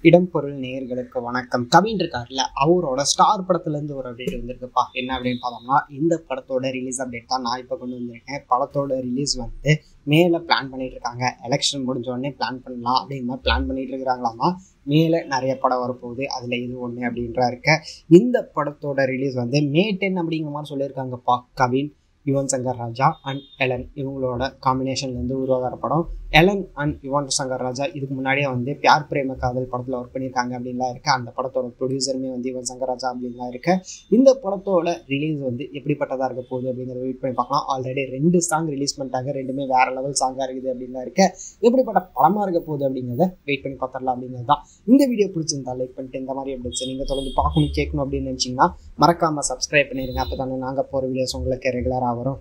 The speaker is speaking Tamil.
இடம் பொருள் நேயர்களுக்கு வணக்கம். கவின் இருக்கார்ல, அவரோட ஸ்டார் படத்துலேருந்து ஒரு அப்டேட் வந்திருக்குப்பா. என்ன அப்படின்னு பார்த்தோம்னா, இந்த படத்தோட ரிலீஸ் அப்டேட் தான் நான் இப்போ கொண்டு வந்திருக்கேன். படத்தோட ரிலீஸ் வந்து மேலே பிளான் பண்ணிட்டு இருக்காங்க. எலெக்ஷன் முடிஞ்ச உடனே பிளான் பண்ணலாம் அப்படிங்கிற மாதிரி பிளான் பண்ணிட்டு இருக்கிறாங்களாமா. மேலே நிறைய படம் வரப்போகுது, அதில் இது ஒன்று அப்படின்றா இருக்க. இந்த படத்தோட ரிலீஸ் வந்து May 10 அப்படிங்கிற மாதிரி சொல்லியிருக்காங்கப்பா. கவின், யுவன் சங்கர் ராஜா அண்ட் எலன் இவங்களோட காம்பினேஷன்லேருந்து உருவாகிற படம். எலன் அண்ட் யுவன் சங்கர் ராஜா இதுக்கு முன்னாடியே வந்து பியார் பிரேம காதல் படத்தில் ஒர்க் பண்ணியிருக்காங்க அப்படின்லாம் இருக்குது. அந்த படத்தோட ப்ரொடியூசருமே வந்து யுவன் சங்கர் ராஜா அப்படின்லாம் இருக்கு. இந்த படத்தோட ரிலீஸ் வந்து எப்படிப்பட்டதாக இருக்க போகுது அப்படிங்கிறத வெயிட் பண்ணி பார்க்கலாம். ஆல்ரெடி 2 சாங் ரிலீஸ் பண்ணிட்டாங்க, 2மே வேற லெவல் சாங்காக இருக்குது அப்படின்லாம் இருக்கு. எப்படிப்பட்ட படமாக இருக்க போகுது அப்படிங்கிறத வெயிட் பண்ணி பார்த்துடலாம் அப்படிங்கிறது தான். இந்த வீடியோ பிடிச்சிருந்தா லைக் பண்ணிட்டு இந்த மாதிரி அப்டேட்ஸ் நீங்கள் தொடர்ந்து பார்க்கணும் கேட்கணும் அப்படின்னு நினச்சிங்கன்னா மறக்காமல் சப்ஸ்கிரைப் பண்ணிடுங்க. அப்போ தானே நாங்கள் போகிற வீடியோஸ் உங்களுக்கு ரெகுலராக வரும்.